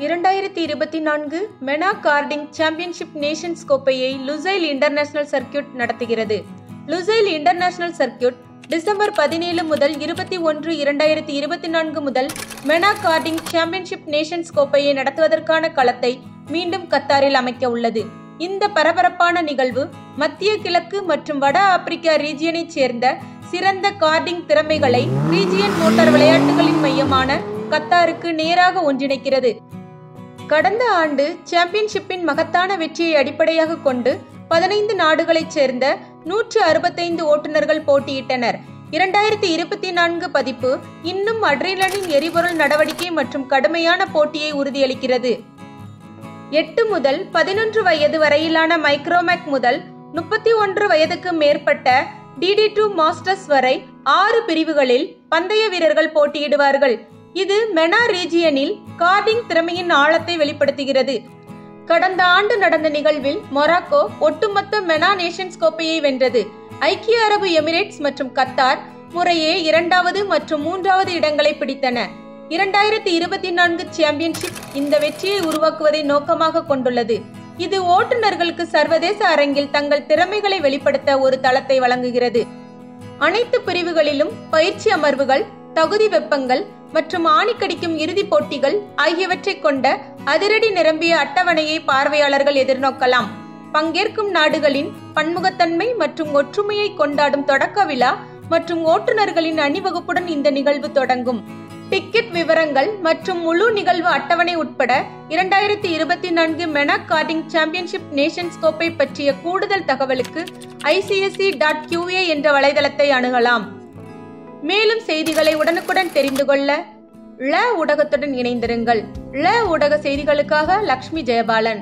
2024 மெனா guarding championship Nations கோப்பையை Lusail international circuit நடத்துகிறது. Lusail international circuit December 17 முதல் 21, 2024 முதல் மெனா கார்டிங் சாம்பியன்ஷிப் நேஷன்ஸ் கோப்பையை நடத்துவதற்கான களத்தை மீண்டும் கத்தாரில் அமைக்க உள்ளது. இந்த பரபரப்பான நிகழ்வு மத்திய கிழக்கு மற்றும் வட ஆப்பிரிக்கா ரீஜியனை சேர்ந்த சிறந்த கார்டிங் திறமைகளை ரீஜியன் மோட்டார் விளையாட்டுகளின் மையமான கத்தாருக்கு நேராக ஒன்றிணைக்கிறது. கடந்த ஆண்டு சாம்பியன்ஷிப்பின் மகத்தான வெற்றியை அடிப்படையாக கொண்டு 15 நாடுகளைச் சேர்ந்த 165 ஓட்டுநர்கள் போட்டியிட்டனர். 2024 பதிப்பு இன்னும் அட்ரினலின் எரிபொருள் நடவடிக்கை மற்றும் கடுமையான போட்டியை உறுதியளிக்கிறது. 8 முதல் 11 வயது வரையிலான மைக்ரோமேக் முதல் 31 வயதுக்கு மேற்பட்ட DD2 மாஸ்டர்ஸ் வரை 6 பிரிவுகளில் பந்தய வீரர்கள் போட்டியிடுவார்கள். இது மெனா ரீஜியனில் கார்டிங் திறமையின் ஆழத்தை வெளிப்படுத்துகிறது. கடந்த ஆண்டு நடந்த நிகழ்வில் மொராக்கோ ஒட்டுமொத்த மெனா நேஷன்ஸ் கோப்பையை வென்றது. ஐக்கிய அரபு எமிரேட்ஸ் மற்றும் கத்தார் முறையே 2வது மற்றும் 3வது இடங்களை பிடித்தன. 2024 சாம்பியன்ஷிப் இந்த வெற்றியை உருவாக்குவதை நோக்கமாக கொண்டுள்ளது. இது ஓட்டுநர்களுக்கு சர்வதேச அரங்கில் தங்கள் திறமைகளை வெளிப்படுத்த ஒரு தளத்தை வழங்குகிறது. அனைத்து பிரிவுகளிலும் பயிற்சி அமர்வுகள், தகுதி வெப்பங்கள் மற்றும் ஆணிக்கடிக்கும் இறுதிப் போட்டிகள் ஆகியவற்றை கொண்ட அதிரடி நிரம்பிய அட்டவணையை பார்வையாளர்கள் எதிர்நோக்கலாம். பங்கேற்கும் நாடுகளின் பன்முகத்தன்மை மற்றும் ஒற்றுமையை கொண்டாடும் தொடக்க விழா மற்றும் ஓட்டுநர்களின் அணிவகுப்புடன் இந்த நிகழ்வு தொடங்கும். டிக்கெட் விவரங்கள் மற்றும் முழு நிகழ்வு அட்டவணை உட்பட 2024 மெனா கார்டிங் சாம்பியன்ஷிப் நேஷன்ஸ் கோப்பை பற்றிய கூடுதல் தகவலுக்கு ICSE.QA என்ற வலைதளத்தை அணுகலாம். மேலும் செய்திகளை உடனுக்குடன் தெரிந்து கொள்ள ழ ஊடகத்துடன் இணைந்திருங்கள். ழ ஊடக செய்திகளுக்காக லக்ஷ்மி ஜெயபாலன்.